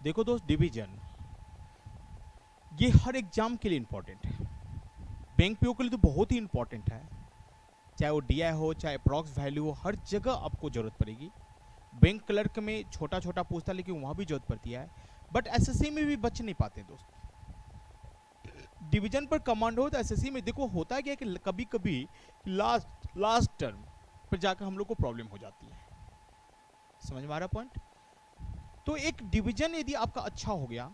देखो दोस्त, डिवीजन ये हर एग्जाम के लिए इंपॉर्टेंट है। बैंक पीओ के लिए तो बहुत ही इंपॉर्टेंट है। चाहे वो डीआई हो, चाहे अप्रॉक्स वैल्यू हो, हर जगह आपको जरूरत पड़ेगी। बैंक क्लर्क में छोटा छोटा पूछता, लेकिन वहां भी जरूरत पड़ती है। बट एसएससी में भी बच नहीं पाते दोस्त। डिवीजन पर कमांड हो तो एसएससी में देखो होता है क्या कि कभी कभी लास्ट लास्ट टर्म पर जाकर हम लोग को प्रॉब्लम हो जाती है। समझ में आ रहा पॉइंट? तो एक डिवीजन यदि आपका अच्छा हो गया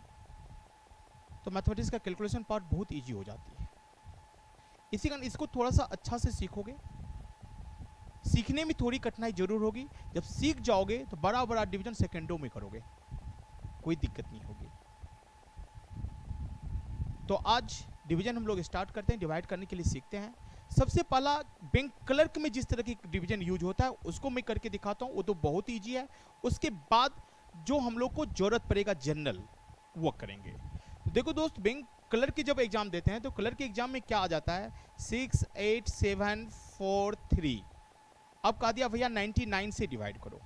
तो मैथमेटिक्स का कैलकुलेशन पार्ट बहुत इजी हो जाती है। इसी कारण इसको थोड़ा सा अच्छा से सीखोगे। सीखने में थोड़ी कठिनाई जरूर होगी। जब सीख जाओगे तो बड़ा बड़ा डिवीजन सेकेंडों में करोगे, कोई दिक्कत नहीं होगी। तो आज डिवीजन हम लोग स्टार्ट करते हैं, डिवाइड करने के लिए सीखते हैं। सबसे पहला बैंक क्लर्क में जिस तरह की डिवीजन यूज होता है उसको मैं करके दिखाता हूं, वो तो बहुत ईजी है। उसके बाद जो हम लोग को जरूरत पड़ेगा जनरल, वो करेंगे। तो देखो दोस्त, बैंक क्लर्क की जब एग्जाम देते हैं तो क्लर्क के एग्जाम में क्या आ जाता है, 6 8 7 4 3। अब कहा दिया भैया 99 से डिवाइड करो,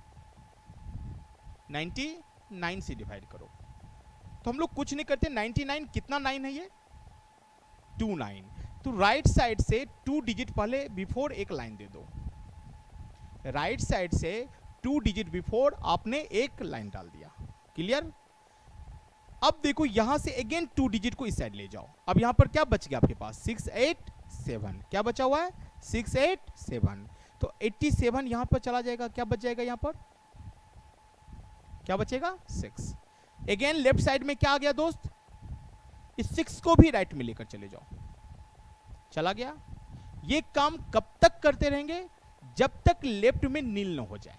99 से डिवाइड करो। तो हम लोग कुछ नहीं करते। 99 कितना 9 है, ये 29। तो राइट साइड से 2 डिजिट पहले बिफोर एक लाइन दे दो। राइट साइड से 2 डिजिट बिफोर आपने एक लाइन डाल दिया। क्लियर? अब देखो यहां से अगेन 2 डिजिट को इस साइड ले जाओ। अब यहां पर क्या बच गया आपके पास, 6 8 7। क्या बचा हुआ है, 6 8 7। तो 87 यहां पर चला जाएगा। क्या बच जाएगा यहां पर, क्या बचेगा, 6। अगेन लेफ्ट साइड में क्या आ गया दोस्त, इस 6 को भी राइट में लेकर चले जाओ। चला गया। ये काम कब तक करते रहेंगे, जब तक लेफ्ट में नील न हो जाए।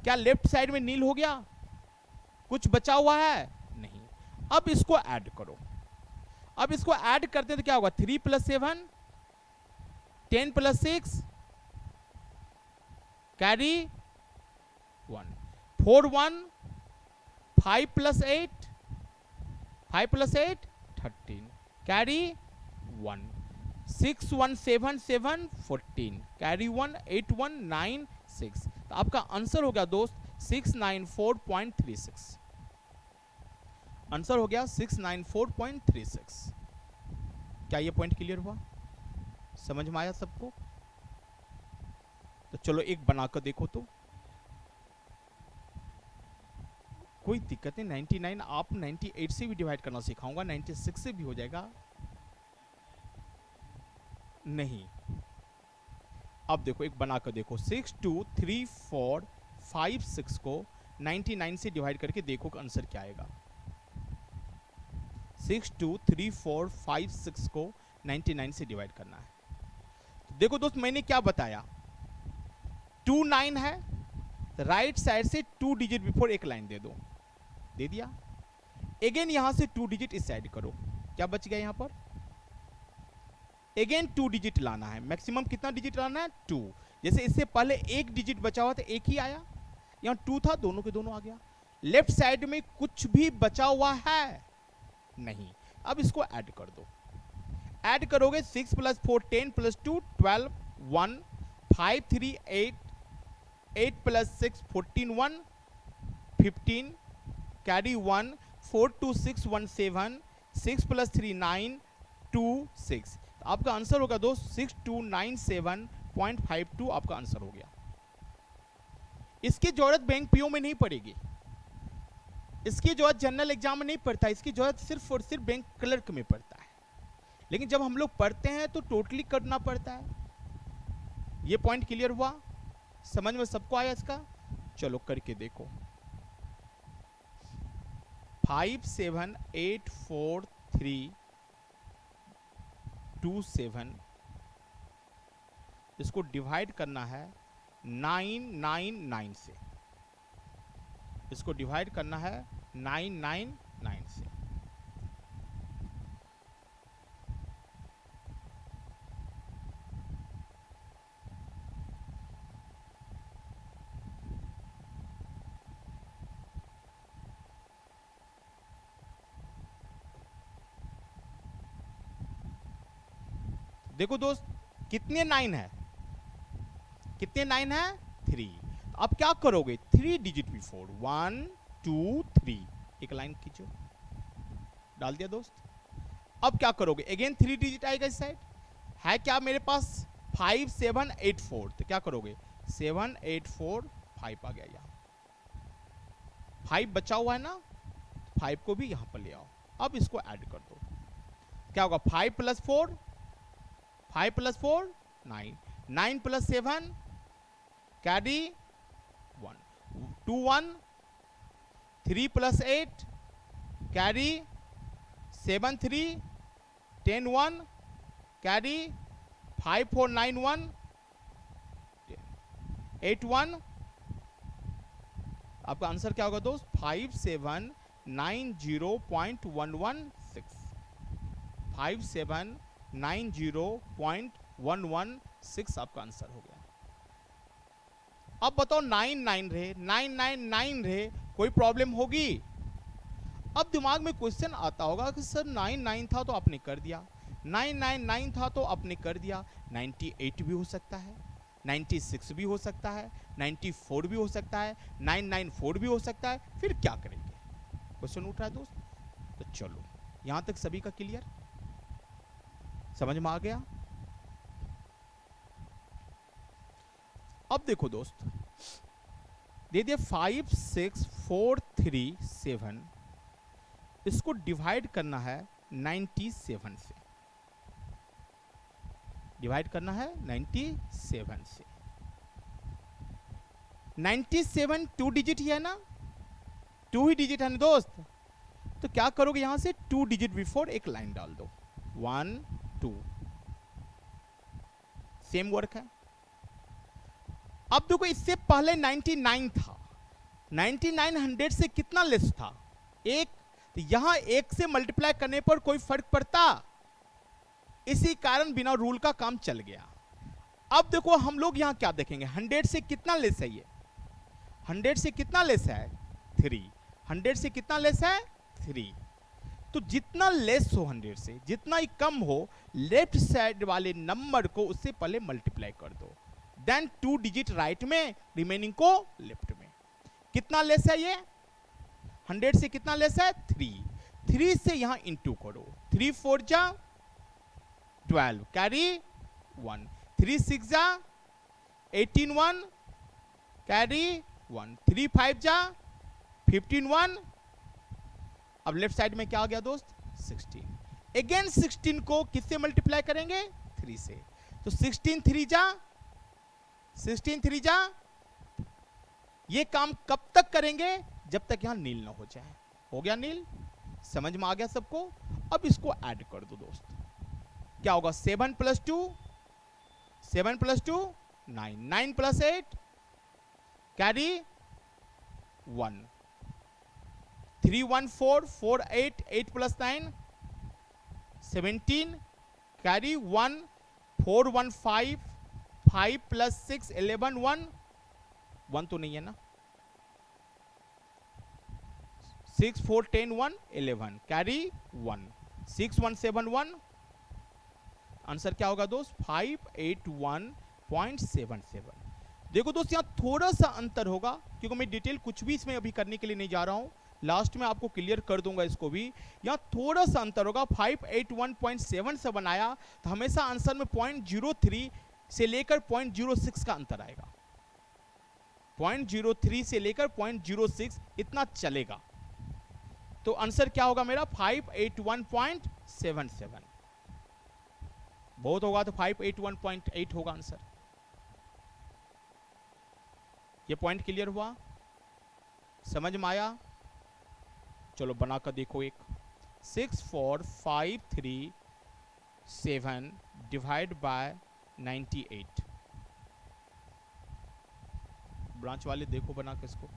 क्या लेफ्ट साइड में नील हो गया, कुछ बचा हुआ है नहीं। अब इसको ऐड करो। अब इसको ऐड करते तो क्या होगा, 3 + 7 10 + 6 कैरी 1 4 1 5 + 8 5 + 8 13 कैरी 1 6 1 7 7 14 कैरी 1 8 1 9 6। तो आपका आंसर हो गया दोस्त 694.36। आंसर हो गया 694.36। क्या ये पॉइंट क्लियर हुआ, समझ में आया सबको? तो चलो एक बनाकर देखो। तो कोई दिक्कत नहीं, 99 आप 98 से भी डिवाइड करना सिखाऊंगा, 96 से भी हो जाएगा। नहीं, अब देखो एक बनाकर देखो, 6 2 3 4 5 6 को 99 से डिवाइड करके देखो कि आंसर क्या आएगा। 6 2 3 4 5 6 को 99 से डिवाइड करना है। तो देखो दोस्त, मैंने क्या बताया, 2 9 है, राइट साइड से 2 डिजिट बिफोर एक लाइन दे दो, दे दिया। अगेन यहां से 2 डिजिट इस साइड करो। क्या बच गया यहां पर, अगेन 2 डिजिट लाना है। मैक्सिमम कितना डिजिट लाना है, 2। जैसे इससे पहले एक डिजिट बचा हुआ था, एक ही आया, यहां 2 था, दोनों के दोनों आ गया। लेफ्ट साइड में कुछ भी बचा हुआ है नहीं। अब इसको ऐड कर दो। ऐड करोगे 6 + 4 10 + 2 12 1 5 3 8 8 + 6 14 1 15 कैरी 1 4 2 6 1 7 6 + 3 9 2 6। तो आपका आंसर होगा दोस्त 6297.52 आपका आंसर हो गया। इसकी जरूरत बैंक पीओ में नहीं पड़ेगी, इसकी जरूरत जनरल एग्जाम में नहीं पड़ता, इसकी जरूरत सिर्फ और सिर्फ बैंक क्लर्क में पड़ता है। लेकिन जब हम लोग पढ़ते हैं तो टोटली करना पड़ता है। ये पॉइंट क्लियर हुआ, समझ में सबको आया इसका? चलो करके देखो। 5 7 8 4 3 2 7, इसको डिवाइड करना है 999 से। इसको डिवाइड करना है 999 से। देखो दोस्त, कितने 9 है, कितने 9 है, 3। अब क्या करोगे, 3 डिजिट बिफोर 1 2 3 एक लाइन खींचो, डाल दिया दोस्त। अब क्या करोगे, अगेन 3 डिजिट आएगा इस साइड, है क्या मेरे पास 5784, तो क्या करोगे 7845 आ गया, यहाँ 5 बचा हुआ है ना, 5 को भी यहां पर ले आओ। अब इसको ऐड कर दो, क्या होगा 5 + 4, 5 + 4 9, 9 + 7 कैरी 1, 2 1, 3 + 8 कैरी 7 3, 10 1 कैरी 5 4 9 1 8 1। आपका आंसर क्या होगा दोस्त 5790.116, 5790.116 आपका आंसर हो गया। अब बताओ 99 रहे, 999 रहे, कोई प्रॉब्लम होगी? अब दिमाग में क्वेश्चन आता होगा कि सर 99 था तो आपने कर दिया, 999 था तो आपने कर दिया, 98 भी हो सकता है, 96 भी हो सकता है, 94 भी हो सकता है, 994 भी हो सकता है, फिर क्या करेंगे? क्वेश्चन उठ रहा है दोस्त। तो चलो यहां तक सभी का क्लियर, समझ में आ गया? अब देखो दोस्त, दे दिया 5 6 4 3 7, इसको डिवाइड करना है 97 से, डिवाइड करना है 97 से। 97 2 डिजिट ही है ना, 2 ही डिजिट है ना दोस्त, तो क्या करोगे यहां से 2 डिजिट बिफोर एक लाइन डाल दो, 1 2, सेम वर्क है। अब देखो इससे पहले 99 था, 99 100 से कितना लेस था, एक, तो यहां एक से मल्टीप्लाई करने पर कोई फर्क पड़ता, इसी कारण बिना रूल का काम चल गया। अब देखो हम लोग यहां क्या देखेंगे, 100 से कितना लेस है ये, 100 से कितना लेस है 3, 100 से कितना लेस है 3, तो जितना लेस हो 100 से, जितना ही कम हो, लेफ्ट साइड वाले नंबर को उससे पहले मल्टीप्लाई कर दो, देन 2 डिजिट राइट में, रिमेनिंग को लेफ्ट में। कितना लेस है ये, 100 से कितना लेस है 3, 3 से यहां इंटू करो, 3 4 जा 12 कैरी 1, 3 6 जा 18 1 कैरी 1, 3 5 जा 15 1। अब लेफ्ट साइड में क्या आ गया दोस्त 16, अगेन 16 को किससे मल्टीप्लाई करेंगे 3 से, तो 16 3 जा 16 3 जा, ये काम कब तक करेंगे जब तक यहां नील ना हो जाए। हो गया नील, समझ में आ गया सबको? अब इसको ऐड कर दो दोस्त, क्या होगा 7 + 2 7 + 2 9, 9 + 8 कैरी 1, 3 1 4 4 8, 8 + 9 17 कैरी 1, 4 1 5, 5 + 6 11 1, 1 तो नहीं है ना, 6 4 10 1 11 कैरी 1, 6 1 7 1। आंसर क्या होगा दोस्त 581.77। देखो दोस्त यहां थोड़ा सा अंतर होगा, क्योंकि मैं डिटेल कुछ भी इसमें अभी करने के लिए नहीं जा रहा हूं, लास्ट में आपको क्लियर कर दूंगा इसको भी। यहां थोड़ा सा अंतर होगा, 581.77 आया, तो हमेशा आंसर में 0.03 से लेकर 0.06 का अंतर आएगा, 0.03 से लेकर 0.06 इतना चलेगा, तो आंसर क्या होगा मेरा 581.77। बहुत होगा तो 581.8 होगा आंसर। ये पॉइंट क्लियर हुआ, समझ में आया? चलो बनाकर देखो एक, 6 4 5 3 7 डिवाइड बाय 98, ब्रांच वाले देखो बना के इसको।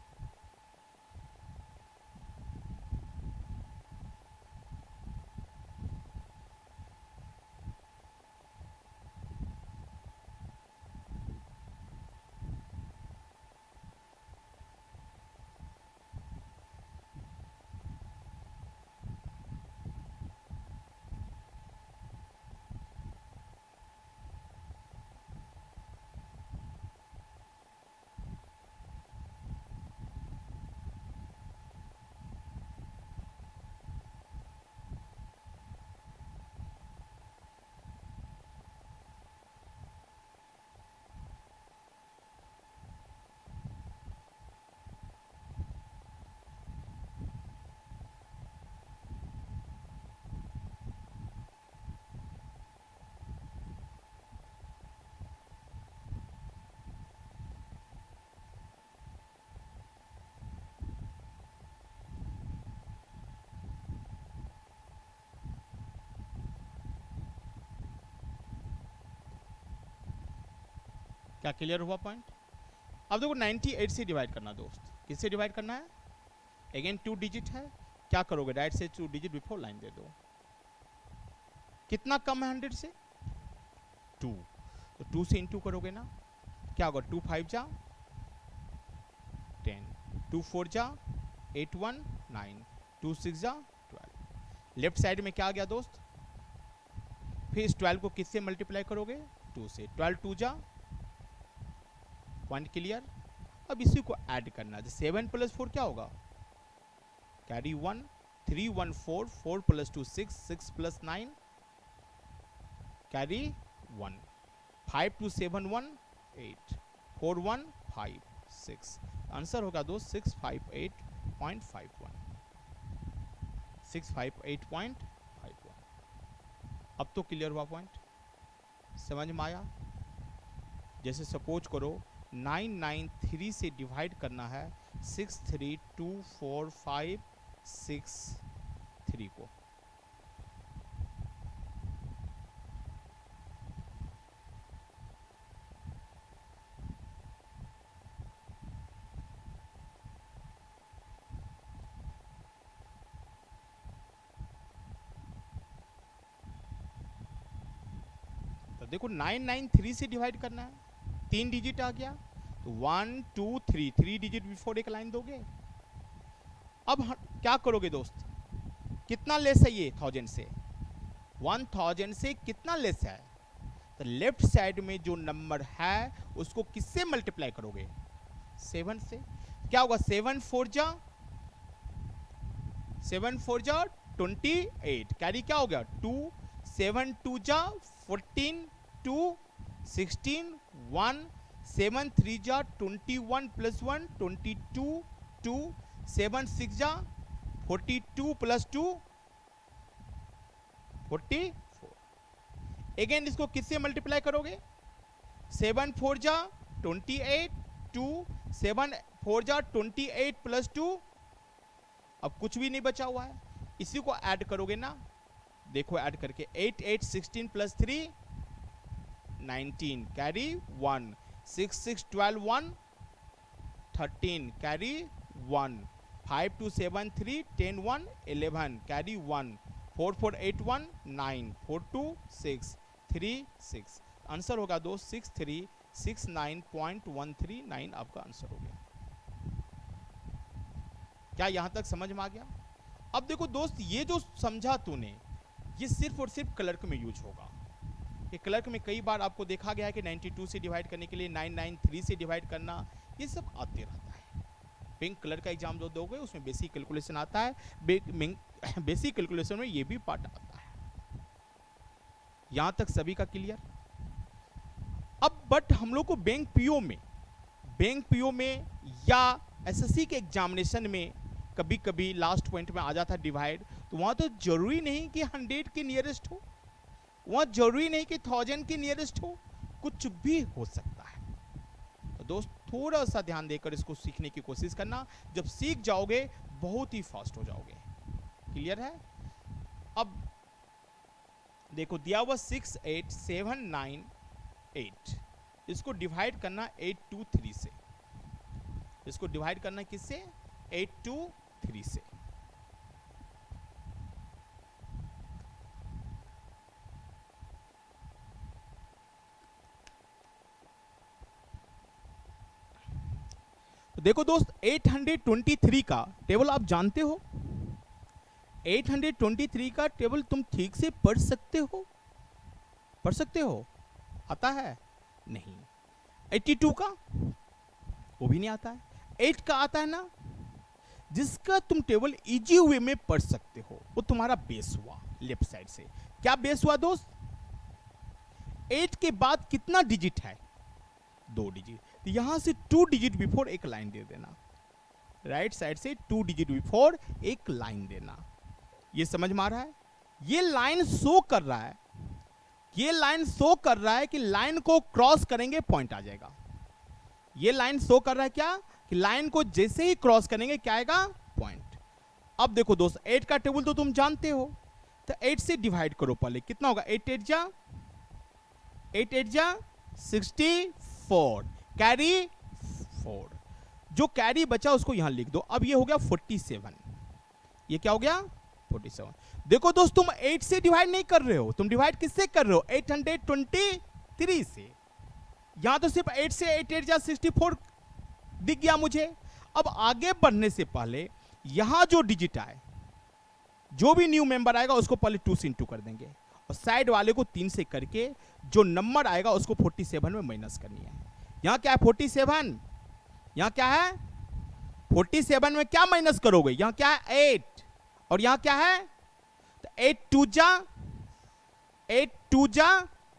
क्या क्लियर हुआ पॉइंट? अब देखो 98 से डिवाइड करना दोस्त, किससे डिवाइड करना है? अगेन 2 डिजिट है, क्या करोगे राइट से 2 डिजिट बिफोर लाइन दे दो। कितना कम है 100 से? 2, तो 2 से इंटू करोगे ना, क्या होगा? 2 5 जा 10, 2 4 जा 8 1 9, 2 6 जा 12। लेफ्ट साइड में क्या आ गया दोस्त? फिर इस 12 को किससे मल्टीप्लाई करोगे? 2 से। 12 2 जा, पॉइंट क्लियर। अब इसी को ऐड करना है, 7 + 4 क्या होगा? Carry 1, 3 1 4, 4 + 2 6, 6 + 9 carry 1, 5 2 7 1 8, 4 1 5 6। आंसर होगा दोस्त 658.51, 658.51। अब तो क्लियर हुआ पॉइंट, समझ में आया? जैसे सपोज करो 993 से डिवाइड करना है 6324563 को। तो देखो 993 से डिवाइड करना है, 3 डिजिट आ गया, तो 1 2 3, 3 डिजिट बिफोर एक लाइन दोगे। अब क्या करोगे दोस्त? कितना लेस है ये 1000 से? 1000 से कितना लेस है? तो लेफ्ट साइड में जो नंबर है उसको किससे मल्टीप्लाई करोगे? 7 से। क्या होगा? 7 4 जा 28, कैरी क्या हो गया? 2, 7 2 जा 14, 2 16 1, 7 3 जा 21 + 1 22, 2 7 6 जा 42 + 2 44। अगेन इसको किससे मल्टीप्लाई करोगे? 7 4 जा 28, 2 7 4 जा 28 + 2। अब कुछ भी नहीं बचा हुआ है, इसी को ऐड करोगे ना, देखो ऐड करके 8 8 16 + 3 19 कैरी 1, 6 6 12 1 13 कैरी 1, 5 2 7 3 10 1 11 कैरी 1, 4 4 8 1 9, 4 2 6 3 6। आंसर होगा दोस्त 6369.139 आपका आंसर हो गया। क्या यहां तक समझ में आ गया? अब देखो दोस्त, ये जो समझा तूने, ये सिर्फ और सिर्फ क्लर्क में यूज होगा। ये क्लर्क में कई बार आपको देखा गया है कि 92 से डिवाइड करने के लिए 993 से डिवाइड करना, ये सब आते रहता है। बैंक क्लर्क का एग्जाम जो दोगे उसमें बेसिक कैलकुलेशन आता है, बेसिक कैलकुलेशन में ये भी पार्ट आता है। यहां तक सभी का क्लियर? अब बट हम लोग को बैंक पीओ में या एसएससी के एग्जामिनेशन में कभी कभी लास्ट पॉइंट में आ जाता है डिवाइड, तो वहां तो जरूरी नहीं कि 100 के नियरेस्ट हो, वहां जरूरी नहीं कि 1000 के नियरेस्ट हो, कुछ भी हो सकता है। तो दोस्त थोड़ा सा ध्यान देकर इसको सीखने की कोशिश करना, जब सीख जाओगे बहुत ही फास्ट हो जाओगे। क्लियर है? अब देखो दिया हुआ 68798, इसको डिवाइड करना 823 से, इसको डिवाइड करना किससे? 823 से। तो देखो दोस्त 823 का टेबल आप जानते हो? 823 का टेबल तुम ठीक से पढ़ सकते हो? पढ़ सकते हो? आता है? नहीं। 82 का वो भी नहीं आता है। 8 का आता है ना, जिसका तुम टेबल इजी वे में पढ़ सकते हो, वो तुम्हारा बेस हुआ लेफ्ट साइड से। क्या बेस हुआ दोस्त? 8 के बाद कितना डिजिट है? 2 डिजिट। तो यहां से 2 डिजिट बिफोर एक लाइन दे देना, राइट साइड से 2 डिजिट बिफोर एक लाइन देना। ये समझ में आ रहा है? ये लाइन शो कर रहा है, ये लाइन शो कर रहा है कि लाइन को क्रॉस करेंगे पॉइंट आ जाएगा। ये लाइन शो कर रहा है क्या? कि लाइन को जैसे ही क्रॉस करेंगे क्या आएगा? पॉइंट। अब देखो दोस्त 8 का टेबल तो तुम जानते हो, तो 8 से डिवाइड करो पहले, कितना होगा? 8 8 जा 64, 4, कैरी 4, जो कैरी बचा उसको यहां लिख दो। अब ये हो गया 47, ये क्या हो गया 47। देखो दोस्त, तुम 8 से डिवाइड नहीं कर रहे हो, तुम डिवाइड किससे कर रहे हो, 823 से। यहां तो सिर्फ 8 से 8 8 जा 64 दिख गया मुझे। अब आगे बढ़ने से पहले यहां जो डिजिट आए, जो भी न्यू मेंबर आएगा उसको पहले 2 से इंटू कर देंगे, और साइड वाले को 3 से करके जो नंबर आएगा उसको 47 में माइनस करनी है। यहां क्या है 47, यहां क्या है 47 में क्या माइनस करोगे, यहां क्या है 8, और यहां क्या है 8 2 जा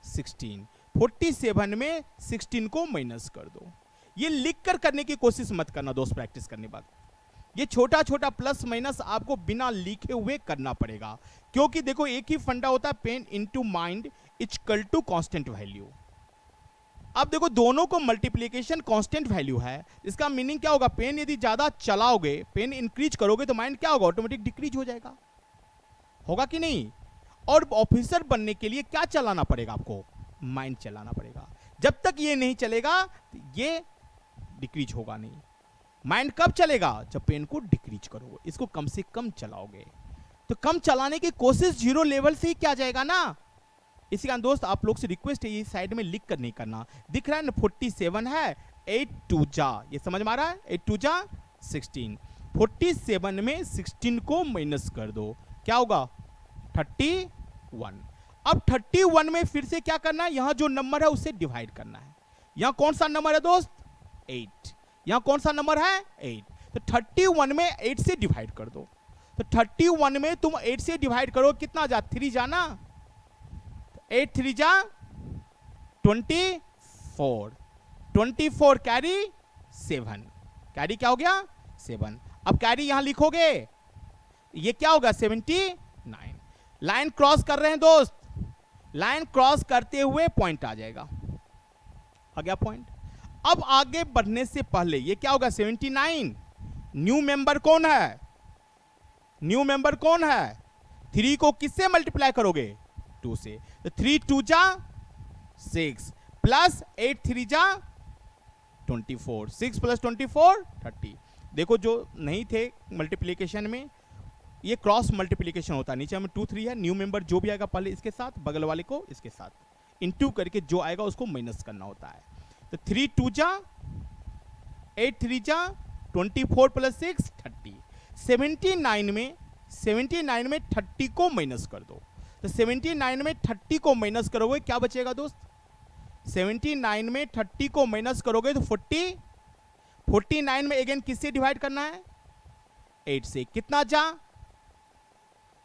16, 47 में 16 को माइनस कर दो। ये लिख कर करने की कोशिश मत करना दोस्त, प्रैक्टिस करने बाद ये छोटा छोटा प्लस माइनस आपको बिना लिखे हुए करना पड़ेगा, क्योंकि देखो एक ही फंडा होता है, pen into mind equal to constant value. अब देखो दोनों को मल्टीप्लिकेशन कांस्टेंट वैल्यू है, इसका मीनिंग क्या होगा, पेन यदि ज्यादा चलाओगे, पेन इंक्रीज करोगे तो माइंड क्या होगा, ऑटोमेटिक डिक्रीज हो जाएगा, होगा कि नहीं। और ऑफिसर बनने के लिए क्या चलाना पड़ेगा आपको, माइंड चलाना पड़ेगा। जब तक ये नहीं चलेगा ये डिक्रीज होगा नहीं। माइंड कब चलेगा, जब पेन को डिक्रीज करोगे, इसको कम से कम चलाओगे। तो कम चलाने की कोशिश जीरो लेवल से ही क्या जाएगा ना। इसी कारण दोस्त आप लोग से रिक्वेस्ट है, ये साइड में लिख कर नहीं करना। दिख रहा है ना 47 है, 8 2 जा, ये समझ में आ रहा है, 8 2 जा 16, 47 में 16 को माइनस कर दो, क्या होगा 31। अब 31 में फिर से क्या करना है, यहां जो नंबर है उससे डिवाइड करना है। यहां कौन सा नंबर है दोस्त 8, यहां कौन सा नंबर है 8, तो 31 में 8 से डिवाइड कर दो। तो 31 में तुम 8 से डिवाइड करो, कितना जा 3 जाना, 8 3 जा 24, 24 कैरी 7, कैरी क्या हो गया 7। अब कैरी यहां लिखोगे, ये क्या होगा 79। लाइन क्रॉस कर रहे हैं दोस्त, लाइन क्रॉस करते हुए पॉइंट आ जाएगा, आ गया पॉइंट। अब आगे बढ़ने से पहले ये क्या होगा 79, न्यू मेंबर कौन है, न्यू मेंबर कौन है, 3 को किससे मल्टीप्लाई करोगे 2 से, तो 3 2 जा 6 प्लस 8 3 जा 24, 6 प्लस 24 30। देखो जो नहीं थे मल्टीप्लीकेशन में, ये क्रॉस मल्टीप्लीकेशन होता है, नीचे में 2 3 है, न्यू मेंबर जो भी आएगा पहले इसके साथ, बगल वाले को इसके साथ, इनटू करके जो आएगा उसको माइनस करना होता है। तो 3 2 जा 8 3 जा 24 प्लस 6 30, 79 में 30 को माइनस कर दो। तो 79 में 30 को माइनस करोगे क्या बचेगा दोस्त, 79 में 30 को माइनस करोगे तो 40, 49 में अगेन किससे डिवाइड करना है 8 से, कितना जा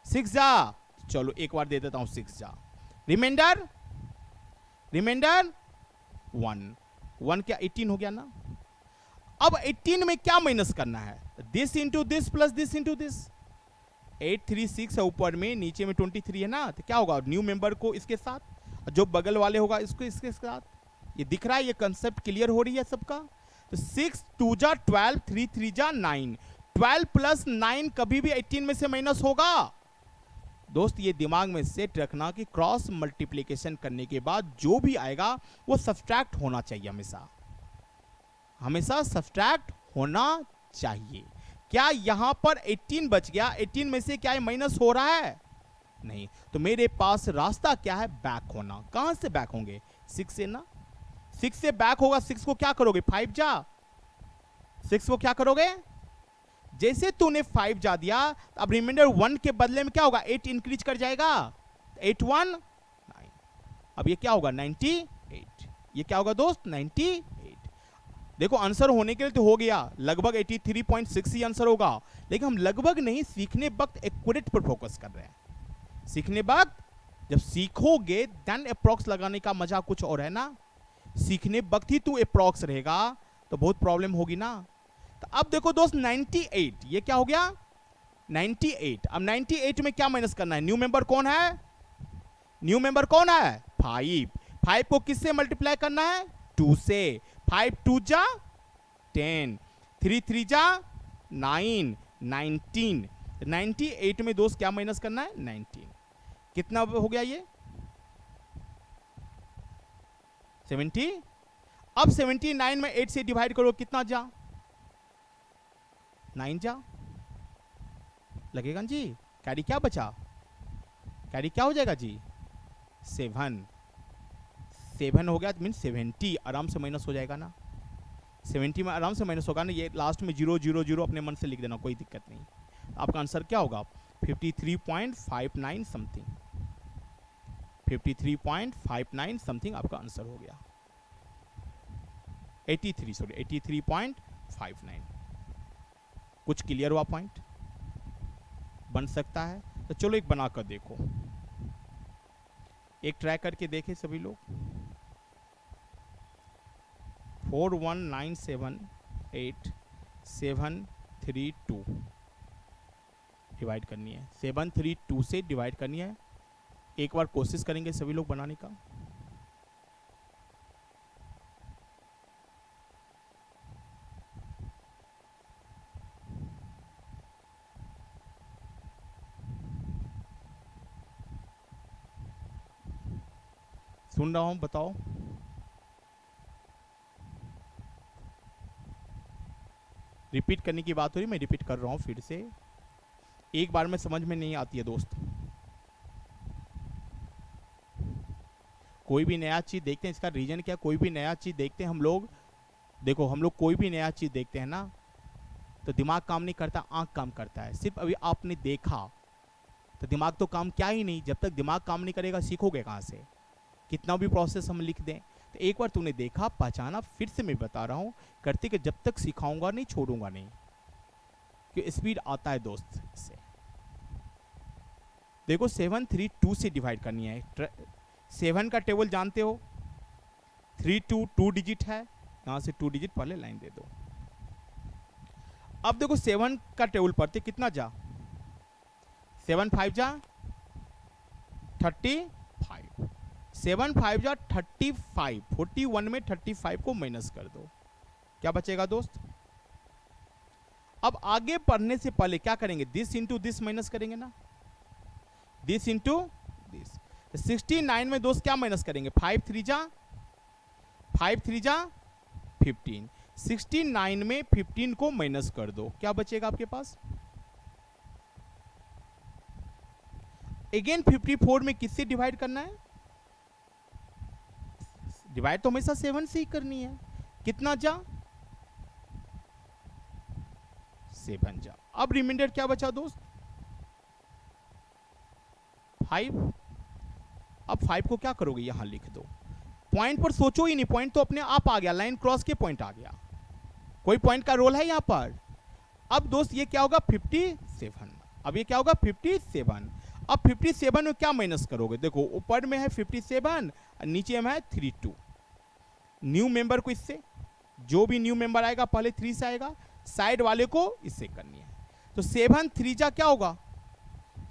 6 जा, चलो एक बार दे देता हूं 6 जा, रिमाइंडर 1 क्या 18 हो गया ना। अब 18 में क्या माइनस करना है, this into this plus this into this, 836 है ऊपर में, नीचे में 23 है ना, तो क्या होगा न्यू मेंबर को इसके साथ, जो बगल वाले होगा इसको इसके साथ। ये दिख रहा है, ये कंसेप्ट क्लियर हो रही है सबका। तो 6 2 जा 12, 3 3 जा 9, 12 प्लस 9 कभी भी 18 में से माइनस होगा। दोस्त ये दिमाग में सेट रखना कि क्रॉस मल्टीप्लिकेशन करने के बाद जो भी आएगा वो सब्ट्रैक्ट होना चाहिए, हमेशा हमेशा सब्ट्रैक्ट होना चाहिए। क्या यहां पर 18 बच गया, 18 में से क्या ये माइनस हो रहा है, नहीं, तो मेरे पास रास्ता क्या है बैक होना। कहां से बैक होंगे 6 से ना, 6 से बैक होगा, 6 को क्या करोगे 5 जा, 6 को क्या करोगे, जैसे तूने 5 जा दिया, अब रिमाइंडर 1 के बदले में क्या होगा 8 इंक्रीज कर जाएगा, 8 1 9, अब ये क्या होगा 98, ये क्या होगा दोस्त 98। देखो आंसर होने के लिए तो हो गया, लगभग 83.6 ही आंसर होगा, लेकिन हम लगभग नहीं, सीखने वक्त एक्यूरेट पर फोकस कर रहे हैं। सीखने वक्त जब सीखोगे देन अप्रॉक्स लगाने का मजा कुछ और है ना, सीखने वक्त ही तू अप्रॉक्स रहेगा तो बहुत प्रॉब्लम होगी ना। तो अब देखो दोस्त 98, ये क्या हो गया 98। अब 98 में क्या माइनस करना है, न्यू मेंबर कौन है, न्यू मेंबर कौन है 5, 5 को किससे मल्टीप्लाई करना है 2 से, 5 2 जा 10, 3 3 जा 9, 19, 98 में दोस्त क्या माइनस करना है 19, कितना हो गया ये 70। अब 79 में 8 से डिवाइड करो, कितना जा? 9 जा, लगेगा जी। कैरी क्या बचा? कैरी क्या हो जाएगा जी? 7। 7 हो गया मीन 70 आराम से माइनस हो जाएगा ना। 70 में आराम से माइनस होगा ना। ये लास्ट में 0 0 0 अपने मन से लिख देना, कोई दिक्कत नहीं। आपका आंसर क्या होगा? 53.59 समथिंग। 53.59 समथिंग आपका आंसर हो गया। 83.59। कुछ क्लियर हुआ? पॉइंट बन सकता है तो चलो एक बनाकर देखो, एक ट्राई करके देखे सभी लोग। 41978 732 डिवाइड करनी है, 732 से डिवाइड करनी है। एक बार कोशिश करेंगे सभी लोग बनाने का। सुन रहा हूं, बताओ। रिपीट करने की बात हो रही, मैं रिपीट कर रहा हूं फिर से। एक बार में समझ में नहीं आती है दोस्त। कोई भी नया चीज देखते हैं, इसका रीजन क्या? कोई भी नया चीज देखते हैं हम लोग, देखो हम लोग कोई भी नया चीज देखते हैं ना तो दिमाग काम नहीं करता, आंख काम करता है। सिर्फ अभी आपने देखा तो दिमाग तो काम क्या ही नहीं। जब तक दिमाग काम नहीं करेगा सीखोगे कहां से? कितना भी प्रोसेस हम लिख दें, तो एक बार तूने देखा, पहचाना, फिर से मैं बता रहा हूं, करते कि जब तक सिखाऊंगा नहीं, छोड़ूंगा नहीं, कि स्पीड आता है दोस्त इससे। देखो 732 से डिवाइड करनी है। 7 का टेबल जानते हो, 32 2 डिजिट है, यहां से 2 डिजिट पहले लाइन दे दो। अब देखो 7 का टेबल पढ़ते कितना जा? 7 5 जा 35, 7 5 जा 35, 41 में 35 को माइनस कर दो, क्या बचेगा दोस्त? अब आगे पढ़ने से पहले क्या करेंगे? दिस इंटू दिस माइनस करेंगे ना, दिस इंटू दिस। 69 में दोस्त क्या माइनस करेंगे? 5 3 जा 15। 69 में 15 को माइनस कर दो, क्या बचेगा आपके पास? अगेन 54 में किससे डिवाइड करना है? डिवाइड तो हमेशा 7 से ही करनी है। कितना जा? 7 जा। अब रिमाइंडर क्या बचा दोस्त? 5। अब 5 को क्या करोगे? यहां लिख दो। पॉइंट पर सोचो ही नहीं, पॉइंट तो अपने आप आ गया, लाइन क्रॉस के पॉइंट आ गया, कोई पॉइंट का रोल है यहां पर। अब दोस्त ये क्या होगा? 57। अब ये क्या होगा? 57। अब 57 में क्या माइनस करोगे? देखो ऊपर में है 57 और नीचे में है 32। न्यू मेंबर को इससे, जो भी न्यू मेंबर आएगा पहले 3 से आएगा, साइड वाले को इससे करनी है। तो 7 3 जा क्या होगा?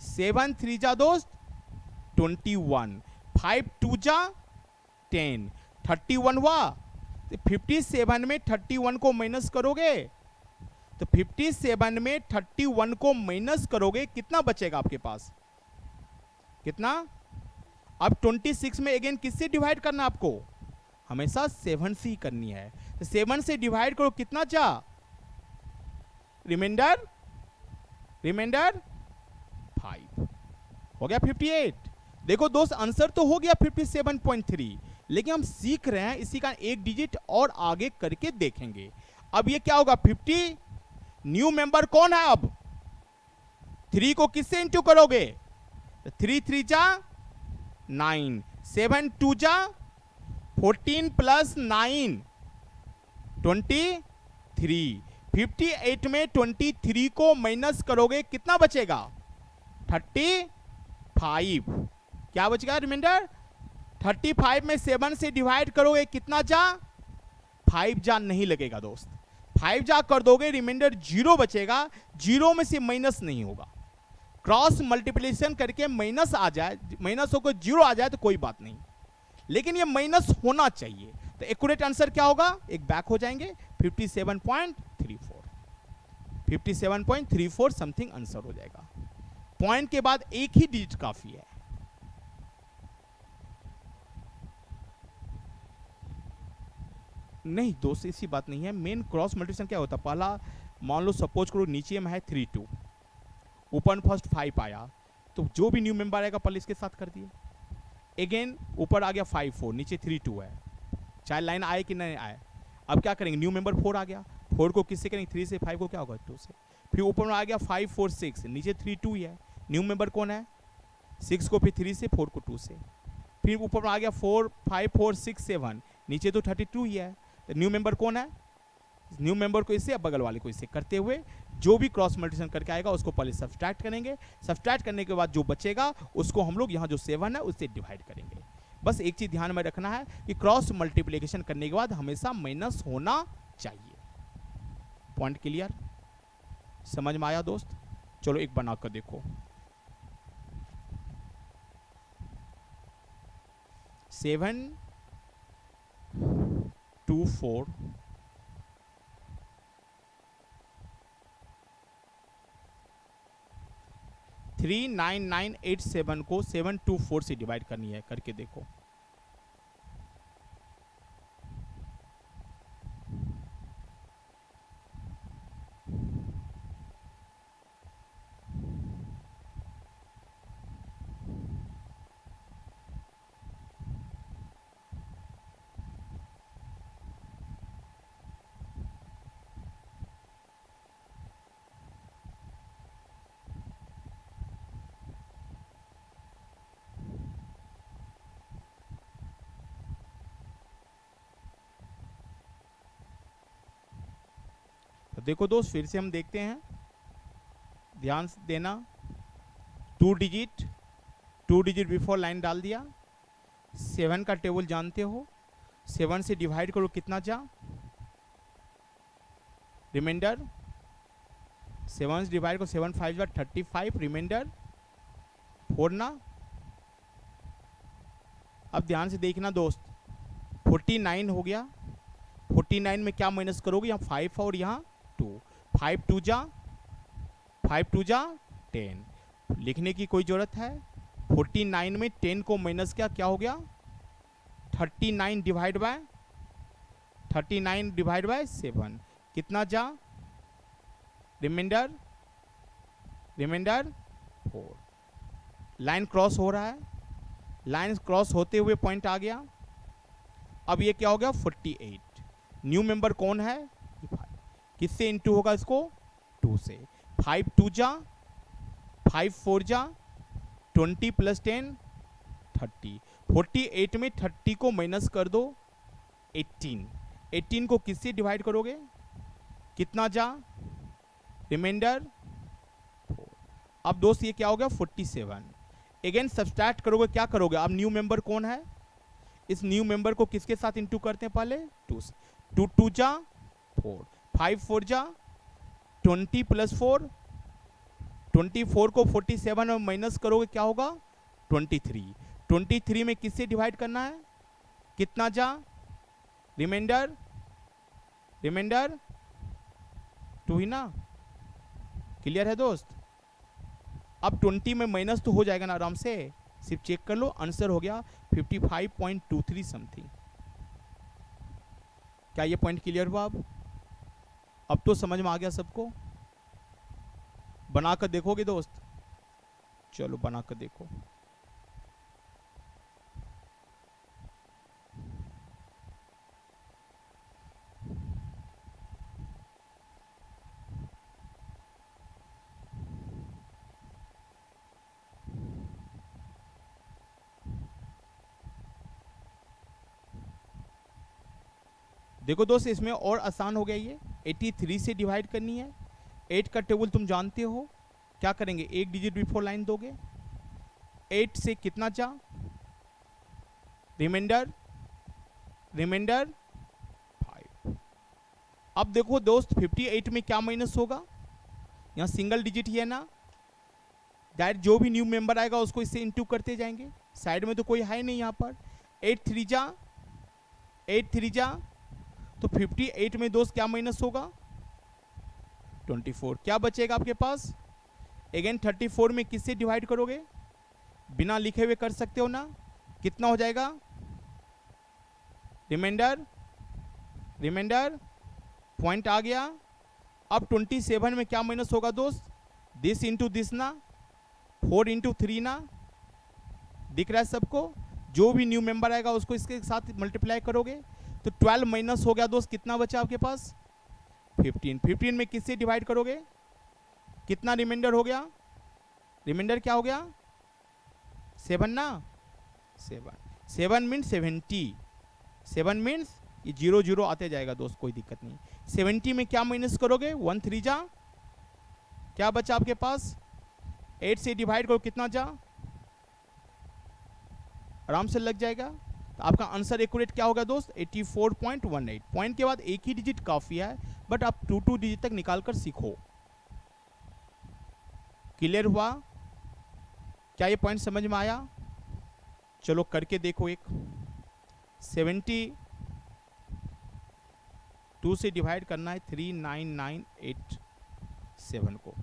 7 3 जा दोस्त 21, 5 2 जा 10, 31 हुआ। 57 में 31 को माइनस करोगे तो 57 में 31 को माइनस करोगे, कितना बचेगा आपके पास? कितना? अब 26 में अगेन किससे डिवाइड करना आपको? हमेशा 7 से ही करनी है। तो 7 से डिवाइड करो, कितना जा? रिमाइंडर 5 हो गया 58। देखो दोस्त आंसर तो हो गया 57.3, लेकिन हम सीख रहे हैं, इसी का एक डिजिट और आगे करके देखेंगे। अब ये क्या होगा? 50। न्यू मेंबर कौन है? अब 3 को किससे इंटू करोगे? 3 3 जा 9, 7 2 जा 14 प्लस 9 23। 58 में 23 को माइनस करोगे, कितना बचेगा? 35। क्या बचेगा रिमाइंडर? 35 में 7 से डिवाइड करोगे, कितना जा? 5 जा नहीं लगेगा दोस्त, 5 जा कर दोगे रिमाइंडर 0 बचेगा। 0 में से माइनस नहीं होगा, क्रॉस मल्टीप्लिकेशन करके माइनस आ जाए, माइनस होकर 0 आ जाए तो कोई बात नहीं, लेकिन ये माइनस होना चाहिए। तो एक्यूरेट आंसर क्या होगा? एक बैक हो जाएंगे, 57.34। 57.34 समथिंग आंसर हो जाएगा। पॉइंट के बाद एक ही डिजिट काफी है। नहीं दोस्त, ऐसी बात नहीं है। मेन क्रॉस मल्टीप्लिकेशन क्या होता है, पहला मान लो सपोज करो नीचे में है 3 2, ऊपर फर्स्ट 5 आया, तो जो भी न्यू मेंबर आएगा पहले इसके साथ कर दिए। अगेन ऊपर आ गया 5 4, नीचे 3 2 है, चाहे लाइन आए कि नहीं आए। अब क्या करेंगे, न्यू मेंबर 4 आ गया, 4 को किससे करेंगे, 3 से, 5 को क्या होगा 2 से। फिर ऊपर में आ गया 5 4 6, नीचे 3 2 ही है, न्यू मेंबर कौन है 6 को फिर 3 से, 4 को 2 से। फिर ऊपर में आ गया 4 5 4 6 7, नीचे तो 32 ही है, तो न्यू मेंबर कौन है, न्यू मेंबर को इससे, बगल वाले को इससे करते हुए जो भी क्रॉस मल्टीप्लिकेशन करके आएगा उसको पहले सब्सट्रैक्ट करेंगे। सब्सट्रैक्ट करने के बाद जो बचेगा उसको हम लोग यहाँ जो 7 है उससे डिवाइड करेंगे। बस एक चीज ध्यान में रखना है कि क्रॉस मल्टीप्लिकेशन करने के बाद हमेशा माइनस होना चाहिए। पॉइंट क्लियर, समझ में आया दोस्त? चलो एक बनाकर देखो। 7 2 4 39987 को 724 से डिवाइड करनी है, करके देखो। तो देखो दोस्त, फिर से हम देखते हैं, ध्यान से देना। 2 डिजिट बिफोर लाइन डाल दिया। 7 का टेबल जानते हो, 7 से डिवाइड करो कितना जा, रिमाइंडर 7 से डिवाइड करो, 7 5 35, रिमाइंडर 4 ना। अब ध्यान से देखना दोस्त, 49 हो गया। 49 में क्या माइनस करोगे, यहाँ 5 और यहाँ 2, 5 2 जा 10, लिखने की कोई जरूरत है। 49 में 10 को माइनस क्या हो गया, 39 डिवाइड बाय 7, कितना जा, रिमाइंडर 4। लाइन क्रॉस हो रहा है, लाइन क्रॉस होते हुए पॉइंट आ गया। अब ये क्या हो गया 48, न्यू मेंबर कौन है, किससे इंटू होगा इसको, 2 से। 5 2 जा 5 4 जा 20 प्लस 10 30। 48 में 30 को माइनस कर दो 18 को किससे डिवाइड करोगे, कितना जा, रिमाइंडर 4। अब दोस्त ये क्या हो गया 47। अगेन सब्सट्रैक्ट करोगे, क्या करोगे, अब न्यू मेंबर कौन है, इस न्यू मेंबर को किसके साथ इंटू करते हैं पहले, 2 से। 2 2 जा 4, 5 4 जा 20 प्लस 4, 24 को 47 में माइनस करोगे क्या होगा 23 में किससे डिवाइड करना है, कितना जा, रिमाइंडर 2 ही ना। क्लियर है दोस्त? अब 20 में माइनस तो हो जाएगा ना आराम से, सिर्फ चेक कर लो, आंसर हो गया 55.23 समथिंग। क्या ये पॉइंट क्लियर हुआ? अब तो समझ में आ गया सबको? बनाकर देखोगे दोस्त? चलो बनाकर देखो। देखो दोस्त, इसमें और आसान हो गया, ये 83 से डिवाइड करनी है। 8 का टेबल तुम जानते हो, क्या करेंगे, एक डिजिट बिफोर लाइन दोगे, 8 से कितना जा, रिमाइंडर 5। अब देखो दोस्त 58 में क्या माइनस होगा, यहाँ सिंगल डिजिट ही है ना, डायरेक्ट जो भी न्यू मेंबर आएगा उसको इससे इंटू करते जाएंगे, साइड में तो कोई है नहीं यहाँ पर। 8 3 जा तो 58 में दोस्त क्या माइनस होगा 24, क्या बचेगा आपके पास। अगेन 34 में किससे डिवाइड करोगे, बिना लिखे हुए कर सकते हो ना, कितना हो जाएगा, रिमाइंडर पॉइंट आ गया। अब 27 में क्या माइनस होगा दोस्त, दिस इंटू दिस ना, 4 इंटू 3 ना, दिख रहा है सबको। जो भी न्यू मेंबर आएगा उसको इसके साथ मल्टीप्लाई करोगे तो 12 माइनस हो गया दोस्त, कितना बचा आपके पास 15। 15 में किससे डिवाइड करोगे, कितना रिमाइंडर हो गया, रिमाइंडर क्या हो गया 7 ना, 7 मीन्स 70, 7 मीन्स ये 0 0 आते जाएगा दोस्त, कोई दिक्कत नहीं। 70 में क्या माइनस करोगे, 1 3 जा, क्या बचा आपके पास, 8 से डिवाइड करो कितना जा, आराम से लग जाएगा। तो आपका आंसर एक्यूरेट क्या होगा दोस्त 84.18। पॉइंट के बाद एक ही डिजिट काफी है, बट आप 2 डिजिट तक निकाल कर सीखो। क्लियर हुआ, क्या ये पॉइंट समझ में आया? चलो करके देखो एक। 72 से डिवाइड करना है 39987 को।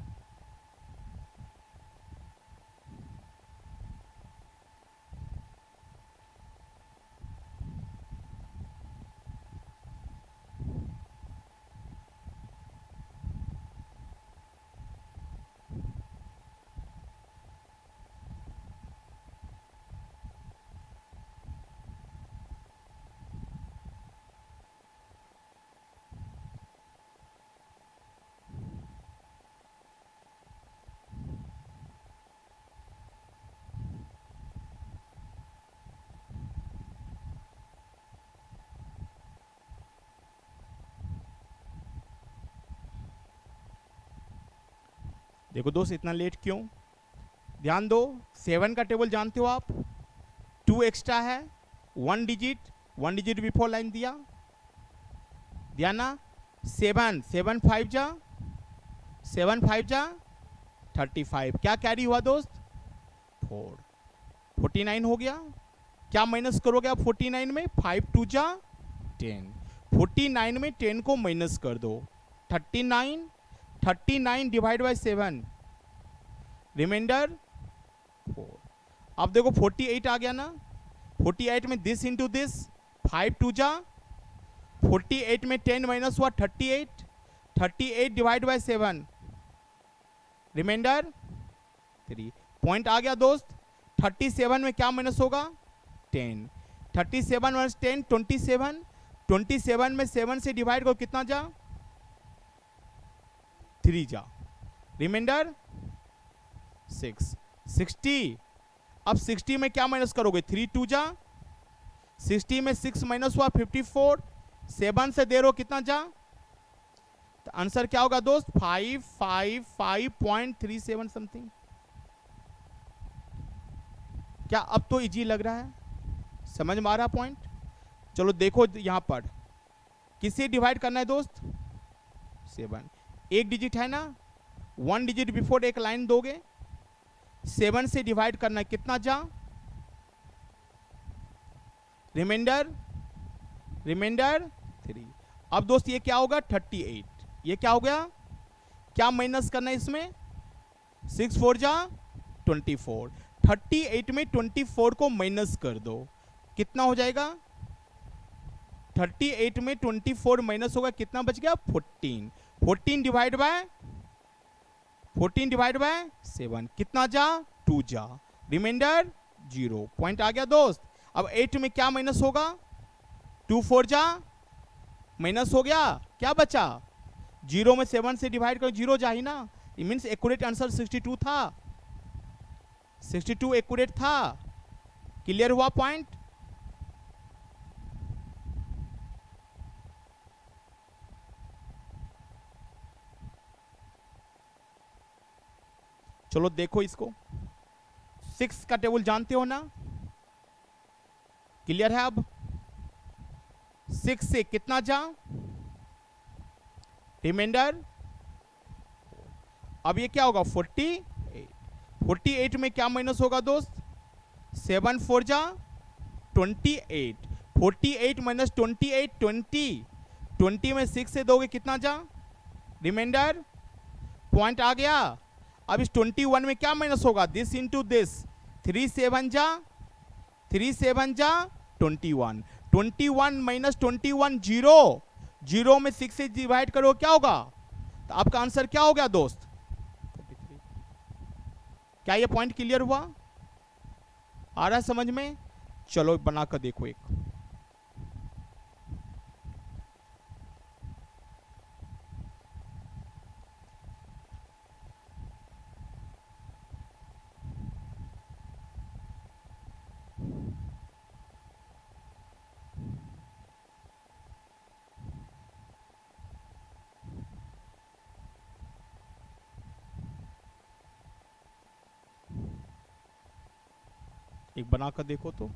देखो दोस्त इतना लेट क्यों, ध्यान दो। 7 का टेबल जानते हो आप, 2 एक्स्ट्रा है, 1 डिजिट बिफोर लाइन दिया, ध्यान ना। 7 7 5 जा, 7 5 जा 35, क्या कैरी हुआ दोस्त 4, 49 हो गया। क्या माइनस करोगे आप 49 में, 5 2 जा 10, 49 में 10 को माइनस कर दो 39, 39 डिवाइड बाय 7, रिमाइंडर 4। अब देखो 48 आ गया ना, 48 में दिस इंटू दिस, 5 2 जा, 48 में 10 माइनस हुआ 38, 38 डिवाइड बाय 7, रिमाइंडर 3। पॉइंट आ गया दोस्त। 37 में क्या माइनस होगा 10, 37 माइनस 10 27, 27 में 7 से डिवाइड करो कितना जा 3 जा, रिमाइंडर 6, 60। अब 60 में क्या माइनस करोगे 3 2 जा, 60 में 6 माइनस हुआ 54, 7 से दे रहे हो कितना जा, तो आंसर क्या होगा दोस्त 555.37 समथिंग। क्या अब तो इजी लग रहा है, समझ में आ रहा पॉइंट? चलो देखो यहां पर किससे डिवाइड करना है दोस्त 7, एक डिजिट है ना, 1 डिजिट बिफोर एक लाइन दोगे, 7 से डिवाइड करना है कितना जा, रिमाइंडर 3। अब दोस्त ये क्या होगा 38, ये क्या हो गया, क्या माइनस करना है इसमें 6 4 जा 24, 38 में 24 को माइनस कर दो कितना हो जाएगा, 38 में 24 माइनस होगा कितना बच गया 14, 14 डिवाइड बाय 7 कितना जा 2 जा, रिमाइंडर 0। पॉइंट आ गया दोस्त। अब 8 में क्या माइनस होगा 2 4 जा माइनस हो गया, क्या बचा 0 में 7 से डिवाइड करो 0 जा ही ना, इट मींस एक्यूरेट आंसर 62 था, 62 एक्यूरेट था। क्लियर हुआ पॉइंट? चलो देखो इसको, 6 का टेबल जानते हो ना, क्लियर है? अब 6 से कितना जा, रिमाइंडर, अब ये क्या होगा 48, 48 में क्या माइनस होगा दोस्त 7 4 जा 28, 48 माइनस 28 20, 20 में 6 से दोगे कितना जा, रिमाइंडर। पॉइंट आ गया। अब इस 21 में क्या माइनस होगा, दिस इंटू दिस, 3 7 जा 21, 21 माइनस 21 0, जीरो में 6 से डिवाइड करो क्या होगा, तो आपका आंसर क्या हो गया दोस्त 33। क्या ये पॉइंट क्लियर हुआ, आ रहा है समझ में? चलो बनाकर देखो एक। एक बनाकर देखो तो।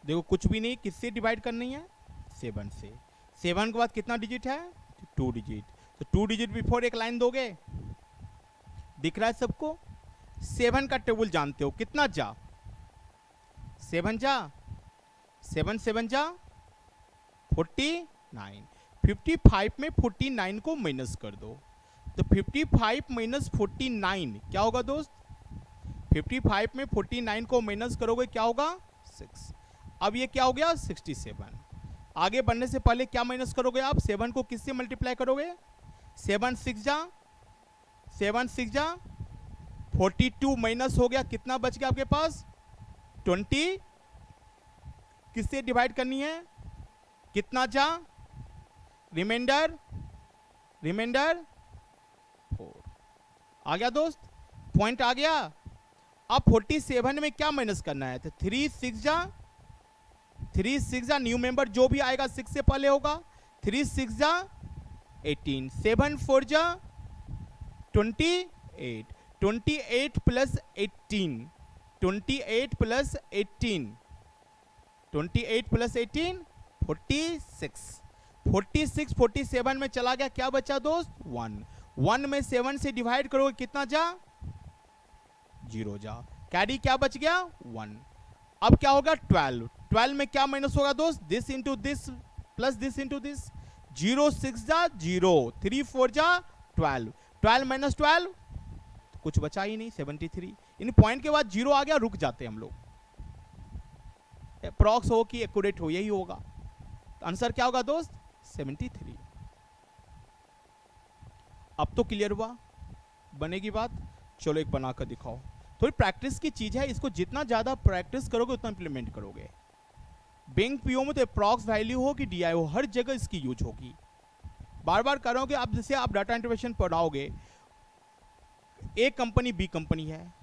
देखो कुछ भी नहीं, किससे डिवाइड करनी है, 7 से। 7 के बाद कितना डिजिट है, 2 डिजिट। तो 2 डिजिट बिफोर एक लाइन दोगे, दिख रहा है सबको? 7 का टेबल जानते हो, कितना जा, 7 जा, 7 7 जा 49। 55 में 49 को माइनस कर दो, तो 55 माइनस 49 क्या होगा दोस्त, 55 में 49 को माइनस करोगे क्या होगा 6। अब ये क्या हो गया 67। आगे बढ़ने से पहले क्या माइनस करोगे आप, 7 को किससे मल्टीप्लाई करोगे, 7 6 जा, 7 6 जा 42 माइनस हो गया, कितना बच गया आपके पास 20। किससे डिवाइड करनी है, कितना जा, रिमाइंडर, रिमाइंडर 4। आ गया दोस्त, पॉइंट आ गया। अब 47 में क्या माइनस करना है, तो 3 6 जा, 3 6 जा, न्यू मेंबर जो भी आएगा 6 से पहले होगा, 3 6 जा 18, 7 4 जा 28, 28 प्लस 18, 28 प्लस 18, 28 प्लस 18 46, 46 47 में चला गया, क्या बचा दोस्त 1। 1 में 7 से डिवाइड करोगे कितना जा 0 जा, कैरी क्या बच गया 1। अब क्या होगा 12, 12 में क्या माइनस होगा दोस्त, this into this plus this into this, 0 6 जा 0, 3 4 जा 12, 12 माइनस 12 कुछ बचा ही नहीं 73। इन पॉइंट के बाद 0 आ गया, रुक जाते हैं हम लोग, अप्रॉक्स हो कि एक्यूरेट हो, यही होगा। तो आंसर क्या होगा दोस्त 73। अब तो क्लियर हुआ, बनेगी बात। चलो एक बनाकर दिखाओ, थोड़ी प्रैक्टिस की चीज है, इसको जितना ज्यादा प्रैक्टिस करोगे उतना इंप्लीमेंट करोगे। बैंक पीओ में तो अप्रॉक्स वैल्यू हो कि डीआई हो, हर जगह इसकी यूज होगी। बार बार करोगे आप, जैसे आप डाटा इंटरप्रिटेशन पढ़ाओगे, ए कंपनी बी कंपनी है,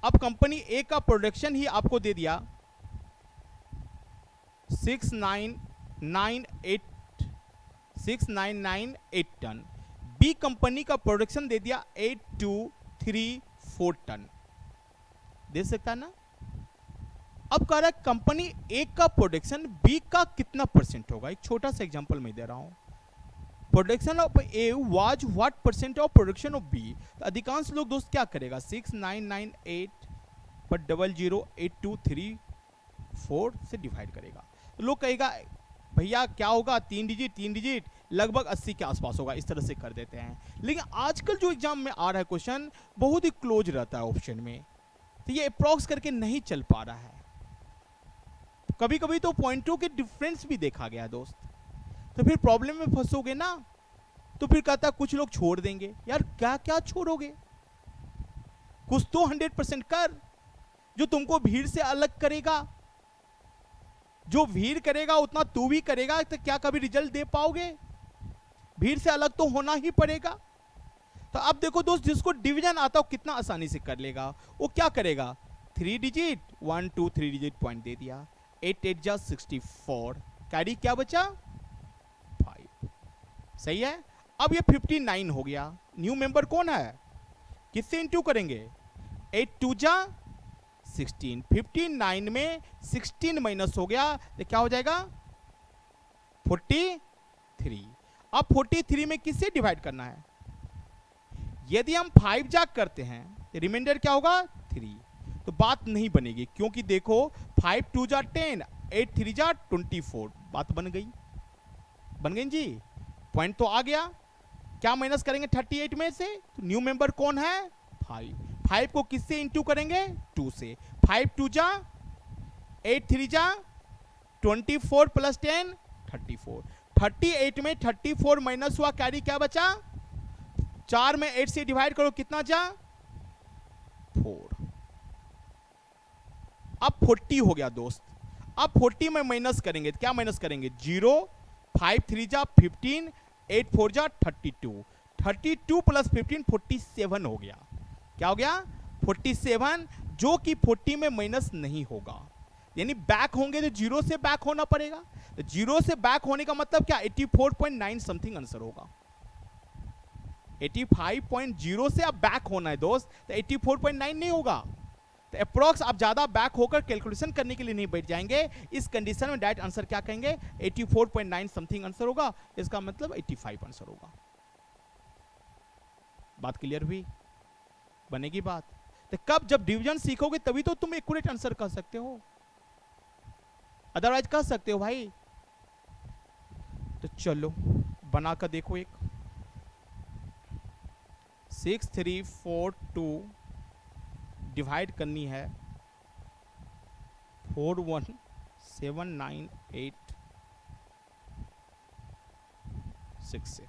अब कंपनी ए का प्रोडक्शन ही आपको दे दिया 6998 टन, बी कंपनी का प्रोडक्शन दे दिया 8234 टन, दे सकता है ना। अब कह रहा है कंपनी ए का प्रोडक्शन बी का कितना परसेंट होगा, एक छोटा सा एग्जांपल मैं दे रहा हूं, production of A was what percent of production of B. तो अधिकांश लोग दोस्त क्या करेगा, 6998 पर 008234 से डिवाइड करेगा, तो लोग कहेगा भैया क्या होगा 3 डिजिट 3 डिजिट लगभग 80 के आसपास होगा, इस तरह से कर देते हैं। लेकिन आजकल जो एग्जाम में आ रहा है क्वेश्चन बहुत ही क्लोज रहता है ऑप्शन में, तो ये अप्रॉक्स करके नहीं चल पा रहा है। कभी कभी तो पॉइंटों के डिफरेंस भी देखा गया दोस्त, तो फिर प्रॉब्लम में फंसोगे ना, तो फिर कहता कुछ लोग छोड़ देंगे, यार क्या क्या छोड़ोगे, कुछ तो 100% कर जो तुमको भीड़ से अलग करेगा, जो भीड़ करेगा उतना तू भी करेगा, तो क्या कभी रिजल्ट दे पाओगे, भीड़ से अलग तो होना ही पड़ेगा। तो अब देखो दोस्त, जिसको डिवीजन आता हो कितना आसानी से कर लेगा, वो क्या करेगा 3 डिजिट 1 2 3 डिजिट पॉइंट दे दिया, 8 8 जा 64, कैरी क्या बचा 5, सही है। अब ये 59 हो गया, न्यू मेंबर कौन है, किससे इंटू करेंगे, 8 2 जा 16, 59 में 16 माइनस हो गया तो क्या हो जाएगा 43। अब 43 में किससे डिवाइड करना है, यदि हम 5 जा करते हैं तो रिमाइंडर क्या होगा 3, तो बात नहीं बनेगी, क्योंकि देखो 5 2 जा 10, 8 3 जा 24, बात बन गई जी, पॉइंट तो आ गया। क्या माइनस करेंगे 38 में से, तो न्यू मेंबर कौन है 5, 5 को किससे इंटू करेंगे 2 से, 5 2 जा 8 3 जा 24 प्लस 10 34, 38 में 34 माइनस हुआ, कैरी क्या बचा 4 में 8 से डिवाइड करो कितना जा 4, अब 40 हो गया दोस्त। अब 40 में माइनस करेंगे, क्या माइनस करेंगे 0, 5 3 जा 15, 8 4 जा 32, 32 प्लस 15 47 हो गया। क्या हो गया 47, जो कि 40 में माइनस नहीं होगा, यानी बैक होंगे तो 0 से बैक होना पड़ेगा। तो 0 से बैक होने का मतलब क्या 84.9 समथिंग आंसर होगा। 85.0 से अब बैक होना है दोस्त, तो 84.9 नहीं होगा। तो अप्रॉक्स आप ज्यादा बैक होकर कैलकुलेशन करने के लिए नहीं बैठ जाएंगे, इस कंडीशन में डायरेक्ट आंसर क्या कहेंगे 84.9 समथिंग आंसर होगा, इसका मतलब 85 आंसर होगा। बात क्लियर हुई, बनेगी बात। तो कब जब डिवीजन सीखोगे तभी तो तुम एक्यूरेट आंसर कर सकते हो, अदरवाइज कर सकते हो भाई। तो चलो बनाकर देखो, एक 6 3 4 2 डिवाइड करनी है 4 1 7 9 8 6 से।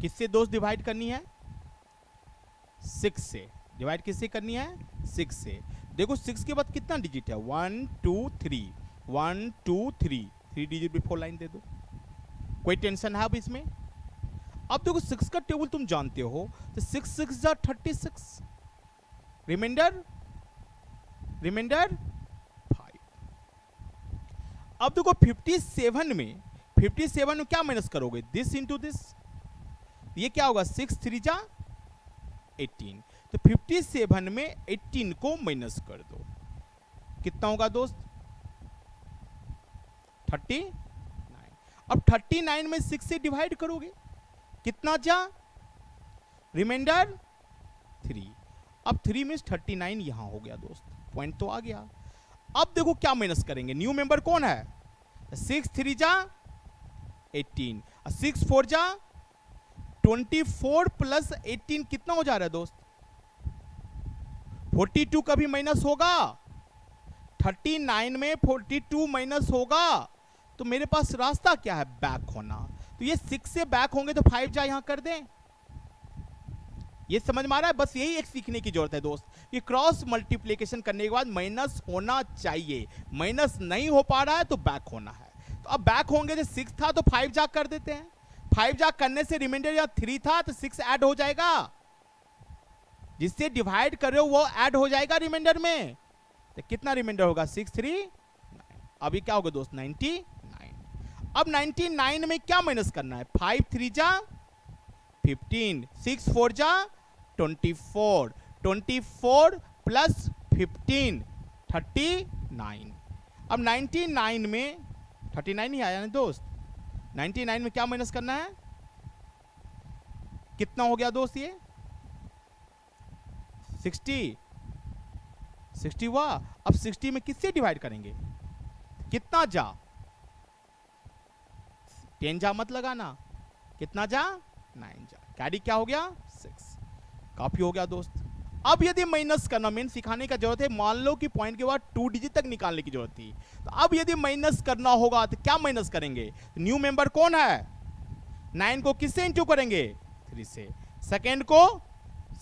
किससे दोस्त डिवाइड करनी है 6 से। डिवाइड किससे करनी है 6 से। देखो 6 के बाद कितना डिजिट है 1 2 3, 1 2 3, 3 डिजिट बिफोर लाइन दे दो, कोई टेंशन है अब इसमें। अब देखो 6 का टेबल तुम जानते हो, तो 6 6 जा 36, रिमाइंडर 5। अब देखो 57 में क्या माइनस करोगे दिस इंटू दिस, ये क्या होगा 6 3 जा 18, तो 57 में 18 को माइनस कर दो, कितना होगा दोस्त 39। अब 39 में 6 से डिवाइड करोगे कितना जा रिमाइंडर 3, अब 3 में 39 यहां हो गया दोस्त, पॉइंट तो आ गया। अब देखो क्या माइनस करेंगे, न्यू मेंबर कौन है 6 3 जा 18, 6 4 जा 24 प्लस 18 कितना हो जा रहा है दोस्त 42 का भी माइनस होगा, 39 में 42 माइनस होगा, तो मेरे पास रास्ता क्या है बैक होना। तो ये 6 से बैक होंगे तो 5 जा यहां कर दें, ये समझ में आ रहा है। बस यही एक सीखने की जरूरत है दोस्त कि क्रॉस मल्टीप्लिकेशन करने के बाद माइनस होना चाहिए, माइनस नहीं हो पा रहा है तो बैक होना है। तो अब बैक होंगे, जो 6 था तो 5 जा कर देते हैं, 5 जा करने से रिमाइंडर या 3 था तो 6 ऐड हो जाएगा, जिससे डिवाइड कर रहे हो वो ऐड हो जाएगा रिमाइंडर में, तो कितना रिमाइंडर होगा 6 3 9। अभी क्या होगा दोस्त 99। अब 99 में क्या माइनस करना है 5 3 जा 15, 6 4 जा 24, 24 प्लस 15 39। अब 99 में 39 ही आया ना दोस्त, 99 में क्या माइनस करना है, कितना हो गया दोस्त ये 60 हुआ। अब 60 में किससे डिवाइड करेंगे, कितना जा 10 जा मत लगाना, कितना जा 9 जा, कैरी क्या हो गया 6, काफी हो गया दोस्त। अब यदि माइनस करना, मेन सिखाने का जरूरत है, मान लो कि पॉइंट के बाद 2 डिजिट तक निकालने की जरूरत थी, तो अब यदि माइनस करना होगा तो क्या माइनस करेंगे, न्यू मेंबर कौन है 9 को किससे इंटू करेंगे 3 से, सेकेंड को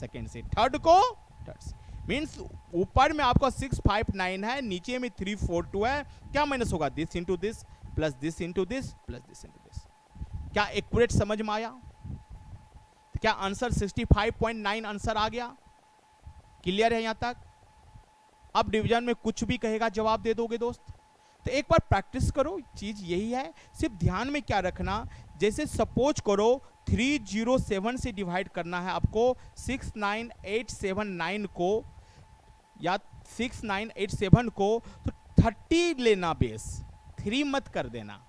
सेकेंड से, थर्ड को थर्ड से, मीन्स ऊपर में आपका 6 5 9 है, नीचे में 3 4 2 है, क्या माइनस होगा this into this plus this into this plus this into this. क्या एक्यूरेट समझ में आया, तो क्या आंसर 65.9 आंसर आ गया, क्लियर है यहां तक। अब डिवीजन में कुछ भी कहेगा जवाब दे दोगे दोस्त, तो एक बार प्रैक्टिस करो, चीज यही है। सिर्फ ध्यान में क्या रखना, जैसे सपोज करो 307 से डिवाइड करना है आपको 69879 को या 6987 को, तो 30 लेना बेस, 3 मत कर देना।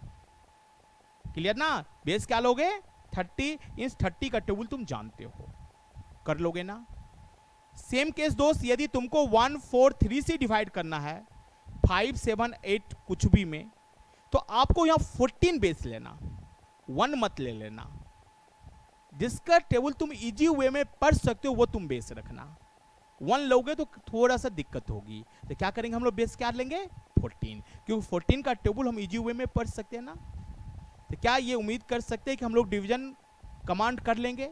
क्लियर ना? बेस क्या लोगे? 30। इस 30 का टेबल तुम जानते हो, कर लोगे ना? सेम केस दोस्त, यदि तुमको 143 से डिवाइड करना है 578 कुछ भी में, तो आपको यहां 14 बेस लेना, 1 मत ले लेना। जिसका टेबल तुम इजी वे में पढ़ सकते हो वो तुम बेस रखना। 1 लोगे तो थोड़ा सा दिक्कत होगी, तो क्या करेंगे हम लोग? बेस क्या लेंगे? 14, क्योंकि 14 का टेबल हम इजी वे में पढ़ सकते हैं ना। तो क्या ये उम्मीद कर सकते हैं कि हम लोग डिवीजन कमांड कर लेंगे?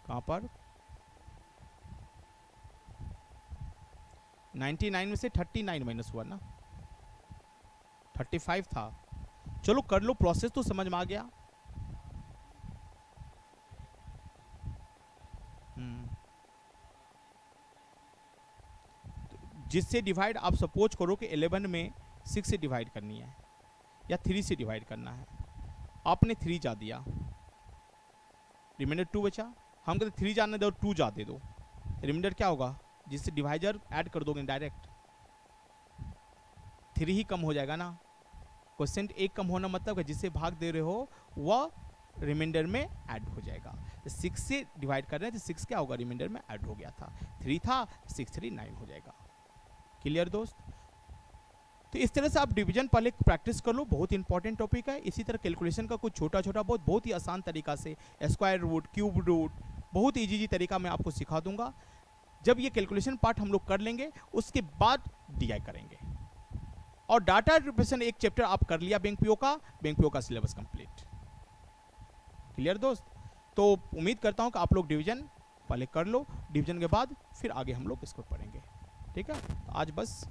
कहां पर 99 में से 39 माइनस हुआ ना, 35 था। चलो कर लो, प्रोसेस तो समझ में आ गया। जिससे डिवाइड आप सपोज करो कि 11 में 6 से डिवाइड करनी है या 3 से डिवाइड करना है, आपने 3 जा दिया, रिमाइंडर 2 बचा। हम कहते 3 जाने दो, 2 जा दे दो, रिमाइंडर क्या होगा? जिससे डिवाइजर ऐड कर दोगे डायरेक्ट, 3 ही कम हो जाएगा ना। क्वेश्चन एक कम होना मतलब है जिससे भाग दे रहे हो वह रिमाइंडर में ऐड हो जाएगा। 6 से डिवाइड कर रहे हैं तो 6 क्या होगा? रिमाइंडर में ऐड हो गया था, 3 था, 6 3 9 हो जाएगा। क्लियर दोस्त? तो इस तरह से आप डिवीजन पहले प्रैक्टिस कर लो, बहुत इंपॉर्टेंट टॉपिक है। इसी तरह कैलकुलेशन का कुछ छोटा छोटा बहुत ही आसान तरीका से स्क्वायर रूट, क्यूब रूट, बहुत इजी तरीका मैं आपको सिखा दूंगा। जब ये कैलकुलेशन पार्ट हम लोग कर लेंगे उसके बाद डीआई करेंगे। और डाटा रिप्रेजेंटेशन एक चैप्टर आप कर लिया बैंक पीओ का सिलेबस कंप्लीट। क्लियर दोस्त? तो उम्मीद करता हूं कि आप लोग डिवीजन पहले कर लो, डिवीजन के बाद फिर आगे हम लोग इसको पढ़ेंगे। ठीक है, आज बस